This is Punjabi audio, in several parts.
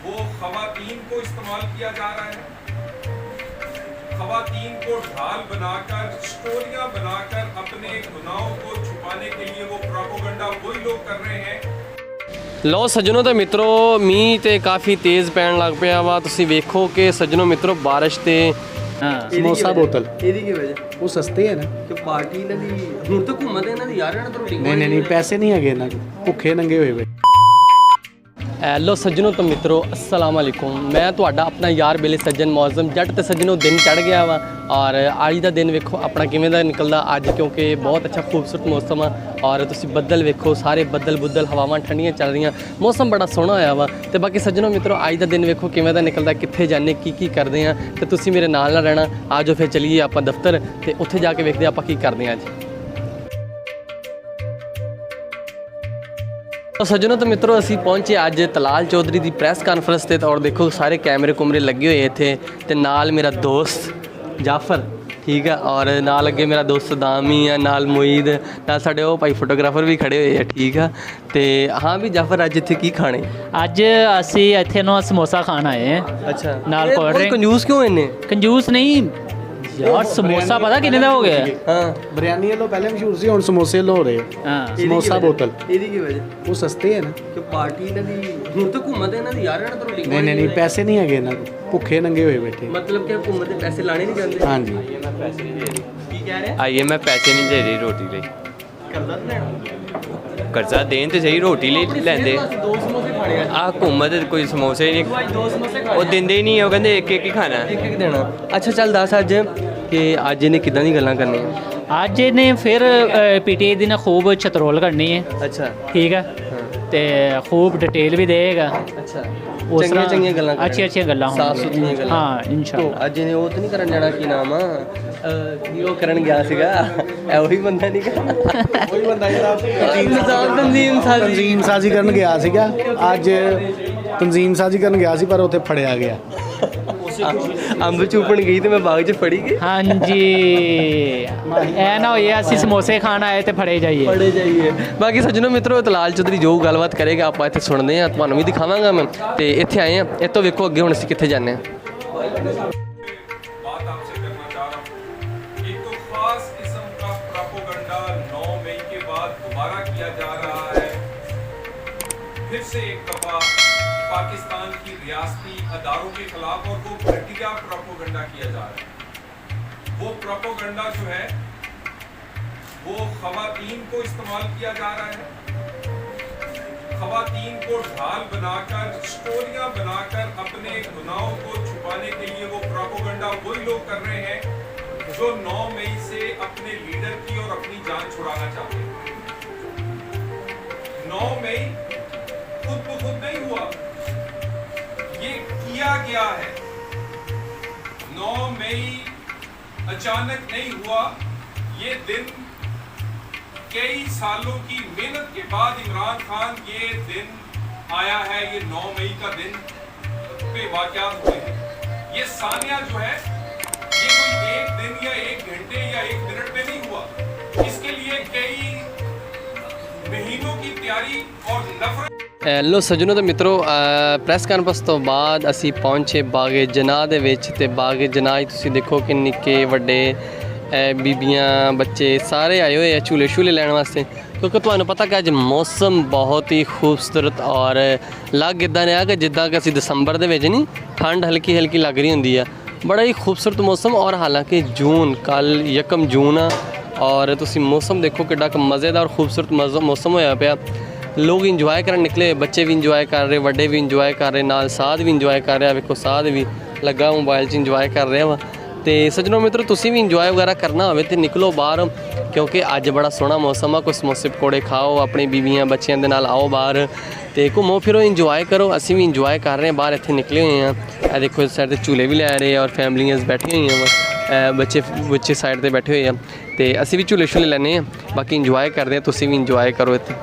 वो खवातीन को इस्तेमाल किया जा रहा है। खवातीन को ढाल बनाकर, स्टोरियां बनाकर अपने गुनाहों को छुपाने के लिए वो प्रोपेगेंडा वही लोग कर रहे हैं। ਲਓ ਸੱਜਣੋ ਤੇ ਮਿੱਤਰੋ, ਮੀਂਹ ਤੇ ਕਾਫੀ ਤੇਜ਼ ਪੈਣ ਲੱਗ ਪਿਆ ਵਾ। ਤੁਸੀਂ ਵੇਖੋ ਕਿ ਸੱਜਣੋ ਮਿੱਤਰੋ ਬਾਰਿਸ਼ ਤੇ ਸਮੋਸਾ ਬੋਤਲ ਇਹਦੀ ਕੀ ਵਜ੍ਹਾ ਉਹ ਸਸਤੇ ਹੈ ਨਾ ਕਿ ਪਾਰਟੀ ਇਹਨਾਂ ਦੀ ਹੁਣ ਤਾਂ ਘੁੰਮਦੇ ਇਹਨਾਂ ਦੀ ਯਾਰ ਇਹਨਾਂ ਤੋਂ ਰੋਟੀ ਨਹੀਂ ਨਹੀਂ ਨਹੀਂ ਪੈਸੇ ਨਹੀਂ ਹੈਗੇ ਇਹਨਾਂ ਕੋਲ, ਭੁੱਖੇ ਨੰਗੇ ਹੋਏ ਵੇ। ਹੈਲੋ ਸੱਜਣੋ ਤੇ ਮਿੱਤਰੋ, अस्सलाम वालेकुम। मैं ਤੁਹਾਡਾ ਆਪਣਾ ਯਾਰ ਬੇਲੇ ਸੱਜਣ ਮੌਜ਼ਮ ਜੱਟ ਤੇ ਸੱਜਣੋ ਦਿਨ ਚੜ ਗਿਆ ਵਾ ਔਰ ਅੱਜ ਦਾ ਦਿਨ ਵੇਖੋ ਆਪਣਾ ਕਿਵੇਂ ਦਾ ਨਿਕਲਦਾ ਅੱਜ, ਕਿਉਂਕਿ ਬਹੁਤ ਅੱਛਾ ਖੂਬਸੂਰਤ ਮੌਸਮ ਆ ਔਰ ਤੁਸੀਂ ਬੱਦਲ ਵੇਖੋ, ਸਾਰੇ ਬੱਦਲ ਬੁੱਦਲ, ਹਵਾਵਾਂ ਠੰਡੀਆਂ ਚੱਲ ਰਹੀਆਂ, ਮੌਸਮ ਬੜਾ ਸੋਹਣਾ ਹੋਇਆ ਵਾ। ਤੇ ਬਾਕੀ ਸੱਜਣੋ ਮਿੱਤਰੋ ਅੱਜ ਦਾ ਦਿਨ ਵੇਖੋ ਕਿਵੇਂ ਦਾ ਨਿਕਲਦਾ, ਕਿੱਥੇ ਜਾਂਦੇ, ਕੀ ਕਰਦੇ ਆ, ਤੇ ਤੁਸੀਂ ਮੇਰੇ ਨਾਲ ਰਹਿਣਾ। ਆਜੋ ਫਿਰ ਚਲੀਏ ਆਪਾਂ ਦਫ਼ਤਰ ਤੇ ਉੱਥੇ ਜਾ ਕੇ ਵੇਖਦੇ ਆਪਾਂ ਕੀ ਕਰਦੇ ਆ ਅੱਜ। ਸੱਜਣੋ ਤਾਂ ਮਿੱਤਰੋ ਅਸੀਂ ਪਹੁੰਚੇ ਅੱਜ ਤਲਾਲ ਚੌਧਰੀ ਦੀ ਪ੍ਰੈਸ ਕਾਨਫਰੰਸ ਤੇ ਔਰ ਦੇਖੋ ਸਾਰੇ ਕੈਮਰੇ ਕੁਮਰੇ ਲੱਗੇ ਹੋਏ ਇੱਥੇ ਤੇ ਨਾਲ ਮੇਰਾ ਦੋਸਤ ਜਾਫਰ, ਠੀਕ ਆ, ਔਰ ਨਾਲ ਅੱਗੇ ਮੇਰਾ ਦੋਸਤ ਸਦਾਮੀ ਆ, ਨਾਲ ਮੁਈਦ, ਨਾਲ ਸਾਡੇ ਉਹ ਭਾਈ ਫੋਟੋਗ੍ਰਾਫਰ ਵੀ ਖੜੇ ਹੋਏ ਆ, ਠੀਕ ਆ। ਤੇ ਹਾਂ ਵੀ ਜਾਫਰ ਅੱਜ ਇੱਥੇ ਕੀ ਖਾਣੇ? ਅੱਜ ਅਸੀਂ ਇੱਥੇ ਨੂੰ ਸਮੋਸਾ ਖਾਣ ਆਏ ਹਾਂ। ਅੱਛਾ, ਨਾਲ ਕੋਲਡ ਡਰਿੰਕ। ਕੰਜੂਸ ਕਿਉਂ ਇੰਨੇ? ਕੰਜੂਸ ਨਹੀਂ ਯਾਰ, ਸਮੋਸਾ ਪਤਾ ਕਿੰਨੇ ਦਾ ਹੋ ਗਿਆ? ਹਾਂ ਬਿਰਿਆਨੀ ਵੱਲੋਂ ਪਹਿਲੇ ਮਸ਼ਹੂਰ ਸੀ, ਹੁਣ ਸਮੋਸੇ ਲੋ ਰਹੇ ਹੋ। ਹਾਂ ਸਮੋਸਾ ਬੋਤਲ ਇਹਦੀ ਕੀ ਵਜ੍ਹਾ ਉਹ ਸਸਤੇ ਹੈ ਨਾ। ਕਿ ਪਾਰਟੀ ਇਹਨਾਂ ਦੀ ਹੁਣ ਤਾਂ ਘੁੰਮਦੇ ਇਹਨਾਂ ਦੀ ਯਾਰ ਇਹਨਾਂ ਤੋਂ ਰੋਟੀ ਨਹੀਂ ਨਹੀਂ ਨਹੀਂ ਪੈਸੇ ਨਹੀਂ ਹੈਗੇ ਇਹਨਾਂ ਕੋਲ, ਭੁੱਖੇ ਨੰਗੇ ਹੋਏ ਬੈਠੇ। ਮਤਲਬ ਕਿ ਘੁੰਮਦੇ ਪੈਸੇ ਲਾਣੇ ਨਹੀਂ ਜਾਂਦੇ। ਹਾਂਜੀ ਕੀ ਕਹਿ ਰਹੇ? आइए मैं पैसे नहीं दे रही रोटी ले ਕਰਦਾ ਲੈਣਾ कर्जा देन तो सही रोटी ले लेंदे ਦੋ ਸਮੋਸੇ ਖਾਣੇ ਆ आ घूमत कोई समोसे ही नहीं ਦੋ ਸਮੋਸੇ वो दिंदे ही नहीं है वो कहते एक एक ही खाना है ਇੱਕ ਦੇਣਾ। ਅੱਛਾ ਚੱਲ ਦੱਸ ਅੱਜ ਕਿ ਅੱਜ ਇਹਨੇ ਕਿੱਦਾਂ ਦੀ ਗੱਲਾਂ ਕਰਨੀਆਂ? ਅੱਜ ਇਹਨੇ ਫਿਰ ਪੀਟੀਆਈ ਦੀ ਨਾ ਖੂਬ ਚਤਰੋਲ ਕਰਨੀ ਹੈ, ਅੱਛਾ ਠੀਕ ਹੈ, ਤੇ ਖੂਬ ਡਿਟੇਲ ਵੀ ਦੇਗਾ। ਅੱਛਾ ਉਸ ਚੰਗੀਆਂ ਚੰਗੀਆਂ ਗੱਲਾਂ ਅੱਛੀਆਂ ਗੱਲਾਂ ਸਾਫ ਹੋਣਗੀਆਂ। ਸੁਥਰੀਆਂ ਗੱਲਾਂ। ਹਾਂ ਇਨਸ਼ਾਅੱਲਾ। ਅੱਜ ਇਹਨੇ ਉਹ ਤਾਂ ਨਹੀਂ ਕਰਨ ਜਾਣਾ, ਕੀ ਨਾਮ ਆ ਕੀ ਉਹ ਕਰਨ ਗਿਆ ਸੀਗਾ, ਇਹ ਉਹੀ ਬੰਦਾ ਨਹੀਂ ਗਾ ਉਹੀ ਬੰਦਾ ਜਿਹੜਾ ਤਨਜ਼ੀਮ ਸਾਜ਼ੀ ਕਰਨ ਗਿਆ ਸੀਗਾ। ਅੱਜ ਤਨਜ਼ੀਮ ਸਾਜ਼ੀ ਕਰਨ ਗਿਆ ਸੀ ਪਰ ਉੱਥੇ ਫੜਿਆ ਗਿਆ। ਅੰਬ ਚੂਪਣ ਗਈ ਤੇ ਮੈਂ ਬਾਗ 'ਚ ਫੜੀ ਗਈ। ਹਾਂਜੀ ਇਹ ਨਾ ਹੋਏ ਅਸੀਂ ਸਮੋਸੇ ਖਾਣ ਆਏ ਤੇ ਫੜੇ ਜਾਈਏ। ਫੜੇ ਜਾਈਏ। ਬਾਕੀ ਸੱਜਣੋ ਮਿੱਤਰੋ, ਤਲਾਲ ਚੌਧਰੀ ਜੋ ਗੱਲਬਾਤ ਕਰੇਗਾ ਆਪਾਂ ਇੱਥੇ ਸੁਣਦੇ ਹਾਂ, ਤੁਹਾਨੂੰ ਵੀ ਦਿਖਾਵਾਂਗਾ ਮੈਂ। ਤੇ ਇੱਥੇ ਆਏ ਹਾਂ, ਇਹ ਤੋਂ ਵੇਖੋ ਅੱਗੇ ਹੁਣ ਅਸੀਂ ਕਿੱਥੇ ਜਾਂਦੇ ਹਾਂ। बात आपसे करना चाह रहा हूँ। एक तो खास किस्म का प्रोपेगेंडा 9 मई के बाद दोबारा किया जा रहा है। फिर से एक दफा पाकिस्तान की रियासती अदारों के खिलाफ, और वो घटिया प्रोपेगेंडा किया जा रहा है। वो प्रोपेगेंडा जो है वो खवातीन को इस्तेमाल किया जा रहा है। खवातीन को ढाल बनाकर, स्टोरियां बनाकर अपने गुनाहों को छुपाने के लिए वो प्रोपेगेंडा वही लोग कर रहे हैं जो 9 मई से अपने लीडर की और अपनी जान छुड़ाना चाहते हैं। 9 मई खुद ब खुद नहीं हुआ, ये किया गया है। 9 मई अचानक नहीं हुआ, ये दिन कई सालों की मेहनत के बाद इमरान खान ये दिन आया है। ये 9 मई का दिन पे वाक़यात हुए हैं। ये सानिया जो है ये कोई एक दिन या एक घंटे या एक मिनट में नहीं हुआ, इसके लिए कई महीनों की तैयारी और नफरत। ਹੈਲੋ ਸੱਜਣੋ ਤੇ ਮਿੱਤਰੋ, ਪ੍ਰੈਸ ਕਾਨਫਰੰਸ ਤੋਂ ਬਾਅਦ ਅਸੀਂ ਪਹੁੰਚੇ ਬਾਗੇ ਜਨਾਹ ਦੇ ਵਿੱਚ। ਤੇ ਬਾਗੇ ਜਨਾਹ ਹੀ ਤੁਸੀਂ ਦੇਖੋ ਕਿ ਨਿੱਕੇ ਵੱਡੇ ਬੀਬੀਆਂ ਬੱਚੇ ਸਾਰੇ ਆਏ ਹੋਏ ਆ ਝੂਲੇ ਛੂਲੇ ਲੈਣ ਵਾਸਤੇ, ਕਿਉਂਕਿ ਤੁਹਾਨੂੰ ਪਤਾ ਕਿ ਅੱਜ ਮੌਸਮ ਬਹੁਤ ਹੀ ਖੂਬਸੂਰਤ ਔਰ ਲੱਗ ਇੱਦਾਂ ਰਿਹਾ ਕਿ ਜਿੱਦਾਂ ਕਿ ਅਸੀਂ ਦਸੰਬਰ ਦੇ ਵਿੱਚ ਨਹੀਂ, ਠੰਡ ਹਲਕੀ ਹਲਕੀ ਲੱਗ ਰਹੀ ਹੁੰਦੀ ਆ। ਬੜਾ ਹੀ ਖੂਬਸੂਰਤ ਮੌਸਮ, ਔਰ ਹਾਲਾਂਕਿ ਜੂਨ ਕੱਲ੍ਹ 1 ਜੂਨ ਆ, ਔਰ ਤੁਸੀਂ ਮੌਸਮ ਦੇਖੋ ਕਿੱਡਾ ਕੁ ਮਜ਼ੇਦਾਰ ਖੂਬਸੂਰਤ ਮੌਸਮ ਹੋਇਆ ਪਿਆ। ਲੋਕ ਇੰਜੋਏ ਕਰਨ ਨਿਕਲੇ, ਬੱਚੇ ਵੀ ਇੰਜੋਏ ਕਰ ਰਹੇ, ਵੱਡੇ ਵੀ ਇੰਜੋਏ ਕਰ ਰਹੇ, ਨਾਲ ਸਾਧ ਵੀ ਇੰਜੋਏ ਕਰ ਰਿਹਾ। ਵੇਖੋ ਸਾਧ ਵੀ ਲੱਗਾ ਮੋਬਾਈਲ 'ਚ ਇੰਜੋਏ ਕਰ ਰਿਹਾ ਵਾ। ਤੇ ਸੱਜਣੋ ਮਿੱਤਰੋ, ਤੁਸੀਂ ਵੀ ਇੰਜੋਏ ਵਗੈਰਾ ਕਰਨਾ ਹੋਵੇ ਤੇ ਨਿਕਲੋ ਬਾਹਰ, ਕਿਉਂਕਿ ਅੱਜ ਬੜਾ ਸੋਹਣਾ ਮੌਸਮ ਆ। ਕੋਈ ਸਮੋਸੇ ਪਕੌੜੇ ਖਾਓ, ਆਪਣੀ ਬੀਵੀਆਂ ਬੱਚਿਆਂ ਦੇ ਨਾਲ ਆਓ ਬਾਹਰ ਤੇ ਘੁੰਮੋ ਫਿਰੋ, ਇੰਜੋਏ ਕਰੋ। ਅਸੀਂ ਵੀ ਇੰਜੋਏ ਕਰ ਰਹੇ ਹਾਂ, ਬਾਹਰ ਇੱਥੇ ਨਿਕਲੇ ਹੋਏ ਹਾਂ। ਇਹ ਦੇਖੋ ਇਸ ਸਾਈਡ 'ਤੇ ਝੂਲੇ ਵੀ ਲੈ ਰਹੇ ਔਰ ਫੈਮਲੀਆਂ ਬੈਠੀਆਂ ਹੋਈਆਂ ਵਾ, ਬੱਚੇ ਸਾਈਡ 'ਤੇ ਬੈਠੇ ਹੋਏ ਆ ਤੇ ਅਸੀਂ ਵੀ ਝੂਲੇ ਛੂਲੇ ਲੈਂਦੇ ਹਾਂ। ਬਾਕੀ ਇੰਜੋਏ ਕਰਦੇ ਹਾਂ, ਤੁਸੀਂ ਵੀ ਇੰਜੋਏ ਕਰੋ ਇੱਥੇ।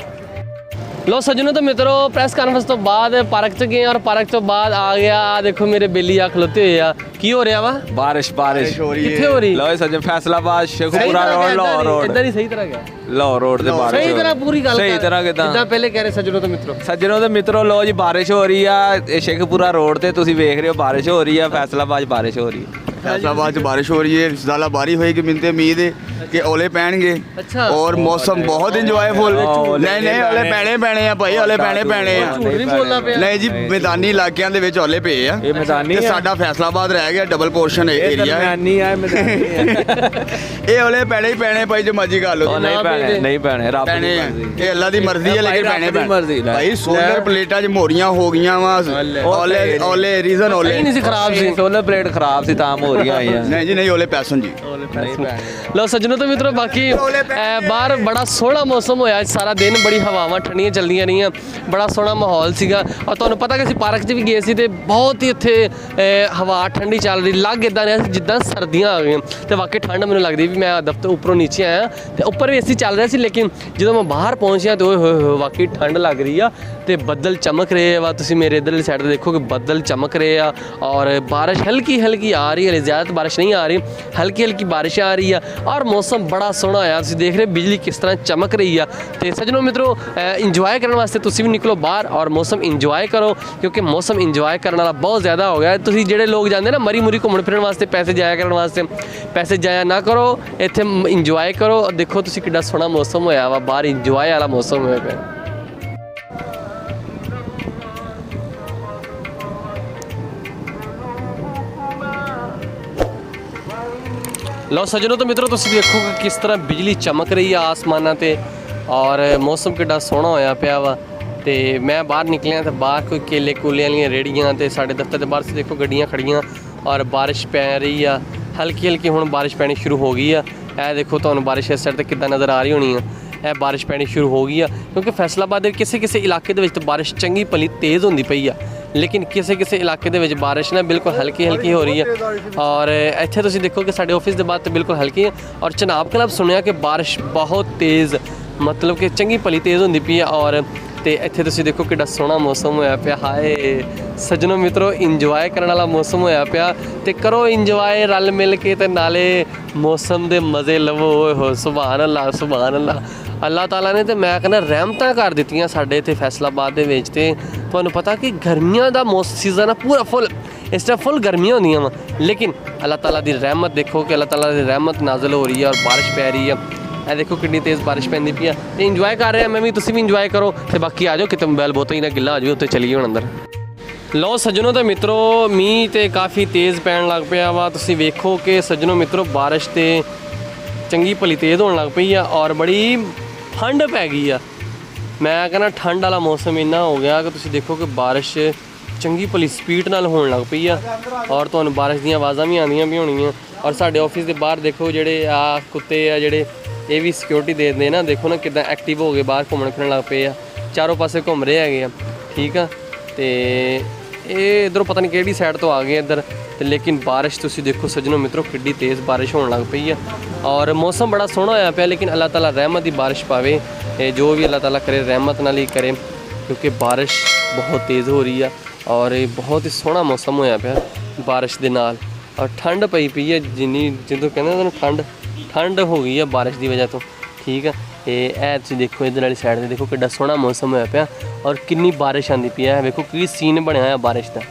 ਲੋ ਸੱਜਣੋ ਤੇ ਮਿੱਤਰੋ ਪ੍ਰੈਸ ਕਾਨਫਰੰਸ ਤੋਂ ਬਾਅਦ ਪਾਰਕ 'ਚ ਗਏ ਔਰ ਪਾਰਕ ਤੋਂ ਬਾਅਦ ਆ ਗਿਆ ਦੇਖੋ ਮੇਰੇ ਬੇਲੀ ਆ ਖਲੋਤੇ ਹੋਏ ਆ ਕੀ ਹੋ ਰਿਹਾ ਵਾ बारिश हो रही ਕਿੱਥੇ ਹੋ ਰਹੀ लो सज्जन फैसलाबाद शेखपुरा रोड लाहौर रोड ਇਦਾਂ ਹੀ ਸਹੀ ਤਰ੍ਹਾਂ ਗਿਆ लाहौर रोड से बारिश ਸਹੀ हो ਤਰ੍ਹਾਂ रही। ਪੂਰੀ ਗੱਲ सही तरह ਜਿੱਦਾਂ किदां ਪਹਿਲੇ ਕਹਿ ਰਹੇ ਸੱਜਣੋ ਤੇ ਮਿੱਤਰੋ ਸੱਜਣੋ ਤੇ ਮਿੱਤਰੋ ਲੋ ਜੀ ਬਾਰਿਸ਼ ਹੋ ਰਹੀ ਆ ਇਹ ਸ਼ੇਖਪੁਰਾ ਰੋਡ ਤੇ ਤੁਸੀਂ ਵੇਖ ਰਹੇ ਹੋ ਬਾਰਿਸ਼ ਹੋ ਰਹੀ ਆ ਫੈਸਲਾਬਾਦ ਬਾਰਿਸ਼ ਹੋ ਰਹੀ ਹੈ फैसलाबाद से बारिश हो रही है ज़्यादाबारी होएगी मिलते उम्मीद है कि ओले पैणगे अच्छा। और मौसम बहुत इंजॉयफुल नहीं ओले पैने हैं भाई ओले पैने हैं ਝੂਠ ਨਹੀਂ ਬੋਲਣਾ ਪਿਆ ਨਹੀਂ ਜੀ ਮੈਦਾਨੀ ਇਲਾਕਿਆਂ ਦੇ ਵਿੱਚ ਓਲੇ ਪਏ ਆ ਇਹ ਮੈਦਾਨੀ ਤੇ ਆ। ਸਾਡਾ ਫੈਸਲਾਬਾਦ ਰਹਿ ਗਿਆ ਡਬਲ ਪੋਰਸ਼ਨ ਇਹ ਏਰੀਆ ਹੈ ਦਰਮਿਆਨੀ ਆ ਮੈਦਾਨੀ ਇਹ ਓਲੇ ਪੈਣੇ ਹੀ ਪੈਣੇ ਭਾਈ ਜੋ ਮਰਜੀ ਕਰ ਲਓ ਉਹ ਨਹੀਂ ਪੈਣੇ ਨਹੀਂ ਪੈਣੇ ਰੱਬ ਪੈਣੇ ਦੀ ਆ ਮਰਜ਼ੀ ਇਹ ਅੱਲਾ ਦੀ ਮਰਜ਼ੀ ਹੈ ਲੇਕਿਨ ਭਾਈ ਪੈਣੇ ਰੱਬ ਦੀ ਮਰਜ਼ੀ ਲੈ। ਭਾਈ ਸੋਲਰ ਪਲੇਟਾਂ 'ਚ ਮੋਰੀਆਂ ਹੋ ਗਈਆਂ ਵਾ ਓਲੇ ਰੀਜ਼ਨ ਓਲੇ ਸਹੀ ਨਹੀਂ ਸੀ ਖਰਾਬ ਸੀ ਸੋਲਰ ਪਲੇਟ ਖਰਾਬ ਸੀ ਤਾਂ ਹੋ ਰਹੀਆਂ ਆਈਆਂ ਨਹੀਂ ਜੀ ਨਹੀਂ ਓਲੇ ਪੈਸਨ ਜੀ ਲੋ ਸੱਜਣੋ ਤੇ ਮਿੱਤਰੋ ਬਾਕੀ ਬਾਹਰ ਬੜਾ ਸੋਹਣਾ ਮੌਸਮ ਹੋਇਆ ਅੱਜ ਸਾਰਾ ਦਿਨ ਬੜੀ ਹਵਾਵਾਂ ਠੰਡੀਆਂ ਚੱਲਦੀਆਂ ਰਹੀਆਂ ਬੜਾ ਸੋਹਣਾ ਮਾਹੌਲ ਸੀਗਾ ਔਰ ਤੁਹਾਨੂੰ ਪਤਾ ਕਿ ਅਸੀਂ ਪਾਰਕ 'ਚ ਵੀ ਗਏ ਸੀ ਤੇ ਬਹੁਤ ਹੀ ਇੱਥੇ ਹਵਾ ਠੰਡੀ ਚੱਲ ਰਹੀ ਲੱਗ ਇਦਾਂ ਰਿਹਾ ਸੀ ਜਿੱਦਾਂ ਸਰਦੀਆਂ ਆ ਗਈਆਂ ਤੇ ਵਾਕਈ ਠੰਡ ਮੈਨੂੰ ਲੱਗਦੀ ਵੀ ਮੈਂ ਦਫ਼ਤਰ ਉੱਪਰੋਂ ਨੀਚੇ ਆਇਆ ਤੇ ਉੱਪਰ ਵੀ ਏਸੀ ਚੱਲ ਰਿਹਾ ਸੀ ਲੇਕਿਨ ਜਦੋਂ ਮੈਂ ਬਾਹਰ ਪਹੁੰਚਿਆ ਤੇ ਓਏ ਹੋਏ ਹੋਏ ਵਾਕਈ ਠੰਡ ਲੱਗ ਰਹੀ ਆ ਤੇ ਬੱਦਲ ਚਮਕ ਰਹੇ ਆ ਤੁਸੀਂ ਮੇਰੇ ਇਧਰਲੀ ਸਾਈਡ ਤੇ ਦੇਖੋ ਕਿ ਬੱਦਲ ਚਮਕ ਰਹੇ ਆ ਔਰ ਬਾਰਿਸ਼ ਹਲਕੀ ਹਲਕੀ ਆ ਰਹੀ ਹੈ ਜ਼ਿਆਦਾ ਬਾਰਿਸ਼ ਨਹੀਂ ਆ ਰਹੀ ਹਲਕੀ ਹਲਕੀ ਬਾਰਿਸ਼ ਆ ਰਹੀ ਆ ਔਰ ਮੌਸਮ ਬੜਾ ਸੋਹਣਾ ਆ ਤੁਸੀਂ ਦੇਖ ਰਹੇ ਬਿਜਲੀ ਕਿਸ ਤਰ੍ਹਾਂ ਚਮਕ ਰਹੀ ਆ ਤੇ ਸੱਜਣੋ ਮਿੱਤਰੋ ਇੰਜੋਏ ਕਰਨ ਵਾਸਤੇ ਤੁਸੀਂ ਵੀ ਨਿਕਲੋ ਬਾਹਰ ਔਰ ਮੌਸਮ ਇੰਜੋਏ ਕਰੋ ਕਿਉਂਕਿ ਮੌਸਮ ਇੰਜੋਏ ਕਰਨ ਵਾਲਾ ਬਹੁਤ ਜ਼ਿਆਦਾ ਹੋ ਗਿਆ ਤੁਸੀਂ ਜਿਹੜੇ ਲੋਕ ਜਾਂਦੇ ਨਾ ਮਰੀ ਮੁਰੀ ਘੁੰਮਣ ਫਿਰਨ ਵਾਸਤੇ ਪੈਸੇ ਜਾਇਆ ਕਰਨ ਵਾਸਤੇ ਪੈਸੇ ਜਾਇਆ ਨਾ ਕਰੋ ਇੱਥੇ ਇੰਜੋਏ ਕਰੋ ਦੇਖੋ ਤੁਸੀਂ ਕਿੰਨਾ ਸੋਹਣਾ ਮੌਸਮ ਹੋਇਆ ਵਾ ਬਾਹਰ ਇੰਜੋਏ ਵਾਲਾ ਮੌਸਮ ਹੋਇਆ ਪਿਆ ਲਓ ਸੱਜਣੋ ਤਾਂ ਮਿੱਤਰੋ ਤੁਸੀਂ ਦੇਖੋ ਕਿ ਕਿਸ ਤਰ੍ਹਾਂ ਬਿਜਲੀ ਚਮਕ ਰਹੀ ਆ ਆਸਮਾਨਾਂ ਤੇ ਔਰ ਮੌਸਮ ਕਿੱਡਾ ਸੋਹਣਾ ਹੋਇਆ ਪਿਆ ਵਾ ਤੇ ਮੈਂ ਬਾਹਰ ਨਿਕਲਿਆ ਤਾਂ ਬਾਹਰ ਕੋਈ ਕੇਲੇ ਕੂਲੇ ਵਾਲੀਆਂ ਰੇੜੀਆਂ ਤੇ ਸਾਡੇ ਦਫ਼ਤਰ ਦੇ ਬਾਹਰ ਦੇਖੋ ਗੱਡੀਆਂ ਖੜੀਆਂ ਔਰ ਬਾਰਿਸ਼ ਪੈ ਰਹੀ ਆ ਹਲਕੀ ਹਲਕੀ ਹੁਣ ਬਾਰਿਸ਼ ਪੈਣੀ ਸ਼ੁਰੂ ਹੋ ਗਈ ਆ ਇਹ ਦੇਖੋ ਤੁਹਾਨੂੰ ਬਾਰਿਸ਼ ਇਸ ਸਾਈਡ ਤੇ ਕਿੱਦਾਂ ਨਜ਼ਰ ਆ ਰਹੀ ਹੋਣੀ ਆ ਇਹ ਬਾਰਿਸ਼ ਪੈਣੀ ਸ਼ੁਰੂ ਹੋ ਗਈ ਆ ਕਿਉਂਕਿ ਫੈਸਲਾਬਾਦ ਦੇ ਕਿਸੇ ਕਿਸੇ ਇਲਾਕੇ ਦੇ ਵਿੱਚ ਤਾਂ ਬਾਰਿਸ਼ ਚੰਗੀ ਭਲੀ ਤੇਜ਼ ਹੁੰਦੀ ਪਈ ਆ ਲੇਕਿਨ ਕਿਸੇ ਕਿਸੇ ਇਲਾਕੇ ਦੇ ਵਿੱਚ ਬਾਰਿਸ਼ ਨਾ ਬਿਲਕੁਲ ਹਲਕੀ ਹਲਕੀ ਹੋ ਰਹੀ ਹੈ ਔਰ ਇੱਥੇ ਤੁਸੀਂ ਦੇਖੋ ਕਿ ਸਾਡੇ ਆਫਿਸ ਦੇ ਬਾਅਦ ਤੇ ਬਿਲਕੁਲ ਹਲਕੀ ਹੈ ਔਰ ਚਨਾਬ ਕਲੱਬ ਸੁਣਿਆ ਕਿ ਬਾਰਿਸ਼ ਬਹੁਤ ਤੇਜ਼ ਮਤਲਬ ਕਿ ਚੰਗੀ ਭਲੀ ਤੇਜ਼ ਹੁੰਦੀ ਪਈ ਆ ਔਰ ਤੇ ਇੱਥੇ ਤੁਸੀਂ ਦੇਖੋ ਕਿੰਨਾ ਸੋਹਣਾ ਮੌਸਮ ਹੋਇਆ ਪਿਆ ਹਾਏ ਸੱਜਣੋ ਮਿੱਤਰੋ ਇੰਜੋਏ ਕਰਨ ਵਾਲਾ ਮੌਸਮ ਹੋਇਆ ਪਿਆ ਤੇ ਕਰੋ ਇੰਜੋਏ ਰਲ ਮਿਲ ਕੇ ਤੇ ਨਾਲੇ ਮੌਸਮ ਦੇ ਮਜ਼ੇ ਲਵੋ ਓਏ ਹੋ ਸੁਭਾਨ ਅੱਲਾਹ ਸੁਭਾਨ ਅੱਲਾਹ ਅੱਲਾਹ ਤਾਲਾ ਨੇ ਤੇ ਮੈਂ ਕਹਿੰਦਾ ਰਹਿਮਤਾਂ ਕਰ ਦਿੱਤੀਆਂ ਸਾਡੇ ਇੱਥੇ ਫੈਸਲਾਬਾਦ ਦੇ ਵਿੱਚ ਤੇ ਤੁਹਾਨੂੰ ਪਤਾ ਕਿ ਗਰਮੀਆਂ ਦਾ ਸੀਜ਼ਨ ਆ ਪੂਰਾ ਫੁੱਲ ਇਸ ਟਾਈਮ ਫੁੱਲ ਗਰਮੀਆਂ ਹੁੰਦੀਆਂ ਵਾ ਲੇਕਿਨ ਅੱਲਾਹ ਤਾਲਾ ਦੀ ਰਹਿਮਤ ਦੇਖੋ ਕਿ ਅੱਲਾਹ ਤਾਲਾ ਦੀ ਰਹਿਮਤ ਨਾਜ਼ਲ ਹੋ ਰਹੀ ਹੈ ਔਰ ਬਾਰਿਸ਼ ਪੈ ਰਹੀ ਹੈ ਇਹ ਦੇਖੋ ਕਿੰਨੀ ਤੇਜ਼ ਬਾਰਿਸ਼ ਪੈਂਦੀ ਪਈ ਆ ਤੇ ਇੰਜੋਏ ਕਰ ਰਹੇ ਆ ਮੈਂ ਵੀ ਤੁਸੀਂ ਵੀ ਇੰਜੋਏ ਕਰੋ ਤੇ ਬਾਕੀ ਆ ਜਾਓ ਕਿਤੇ ਮੋਬਾਈਲ ਬਹੁਤਾ ਹੀ ਨਾ ਗਿੱਲਾ ਹੋ ਜਾਵੇ ਉੱਤੇ ਚਲੀਏ ਹੁਣ ਅੰਦਰ ਲਓ ਸੱਜਣੋ ਤੇ ਮਿੱਤਰੋ ਮੀਂਹ ਤੇ ਕਾਫੀ ਤੇਜ਼ ਪੈਣ ਲੱਗ ਪਿਆ ਵਾ ਤੁਸੀਂ ਵੇਖੋ ਕਿ ਸੱਜਣੋ ਮਿੱਤਰੋ ਬਾਰਿਸ਼ ਤੇ ਚੰਗੀ ਭਲੀ ਤੇਜ਼ ਹੋਣ ਲੱਗ ਪਈ ਆ ਔਰ ਬੜੀ ਠੰਡ ਪੈ ਗਈ ਆ ਮੈਂ ਕਹਿੰਦਾ ਠੰਡ ਵਾਲਾ ਮੌਸਮ ਇੰਨਾ ਹੋ ਗਿਆ ਕਿ ਤੁਸੀਂ ਦੇਖੋ ਕਿ ਬਾਰਿਸ਼ ਚੰਗੀ ਭਲੀ ਸਪੀਡ ਨਾਲ ਹੋਣ ਲੱਗ ਪਈ ਆ ਔਰ ਤੁਹਾਨੂੰ ਬਾਰਿਸ਼ ਦੀਆਂ ਆਵਾਜ਼ਾਂ ਵੀ ਆਉਂਦੀਆਂ ਵੀ ਹੋਣੀਆਂ ਔਰ ਸਾਡੇ ਆਫਿਸ ਦੇ ਬਾਹਰ ਦੇਖੋ ਜਿਹੜੇ ਆ ਕੁੱਤੇ ਆ ਜਿਹੜੇ ਇਹ ਵੀ ਸਿਕਿਉਰਿਟੀ ਦੇ ਦਿੰਦੇ ਨਾ ਦੇਖੋ ਨਾ ਕਿੱਦਾਂ ਐਕਟਿਵ ਹੋ ਗਏ ਬਾਹਰ ਘੁੰਮਣ ਫਿਰਨ ਲੱਗ ਪਏ ਆ ਚਾਰੋਂ ਪਾਸੇ ਘੁੰਮ ਰਹੇ ਹੈਗੇ ਆ ਠੀਕ ਆ ਤੇ ਇਹ ਇਧਰੋਂ ਪਤਾ ਨਹੀਂ ਕਿਹੜੀ ਸਾਈਡ ਤੋਂ ਆ ਗਏ ਇੱਧਰ ਤੇ ਲੇਕਿਨ ਬਾਰਿਸ਼ ਤੁਸੀਂ ਦੇਖੋ ਸੱਜਣੋ ਮਿੱਤਰੋ ਕਿੱਡੀ ਤੇਜ਼ ਬਾਰਿਸ਼ ਹੋਣ ਲੱਗ ਪਈ ਆ ਔਰ ਮੌਸਮ ਬੜਾ ਸੋਹਣਾ ਹੋਇਆ ਪਿਆ ਲੇਕਿਨ ਅੱਲਾਹ ਤਾਲਾ ਰਹਿਮਤ ਦੀ ਬਾਰਿਸ਼ ਪਾਵੇ ਇਹ ਜੋ ਵੀ ਅੱਲਾਹ ਤਾਲਾ ਕਰੇ ਰਹਿਮਤ ਨਾਲ ਹੀ ਕਰੇ ਕਿਉਂਕਿ ਬਾਰਿਸ਼ ਬਹੁਤ ਤੇਜ਼ ਹੋ ਰਹੀ ਆ ਔਰ ਇਹ ਬਹੁਤ ਹੀ ਸੋਹਣਾ ਮੌਸਮ ਹੋਇਆ ਪਿਆ ਬਾਰਿਸ਼ ਦੇ ਨਾਲ ਔਰ ਠੰਡ ਪਈ ਹੈ ਜਿੰਨੀ ਜਦੋਂ ਕਹਿੰਦੇ ਤੁਹਾਨੂੰ ਠੰਡ ਹੋ ਗਈ ਆ ਬਾਰਿਸ਼ ਦੀ ਵਜ੍ਹਾ ਤੋਂ ਠੀਕ ਆ ਇਹ ਤੁਸੀਂ ਦੇਖੋ ਇੱਧਰ ਵਾਲੀ ਸਾਈਡ ਤੇ ਦੇਖੋ ਕਿੱਡਾ ਸੋਹਣਾ ਮੌਸਮ ਹੋਇਆ ਪਿਆ ਔਰ ਕਿੰਨੀ ਬਾਰਿਸ਼ ਆਉਂਦੀ ਪਈ ਹੈ ਵੇਖੋ ਕੀ ਸੀਨ ਬਣਿਆ ਹੋਇਆ ਬਾਰਿਸ਼ ਦਾ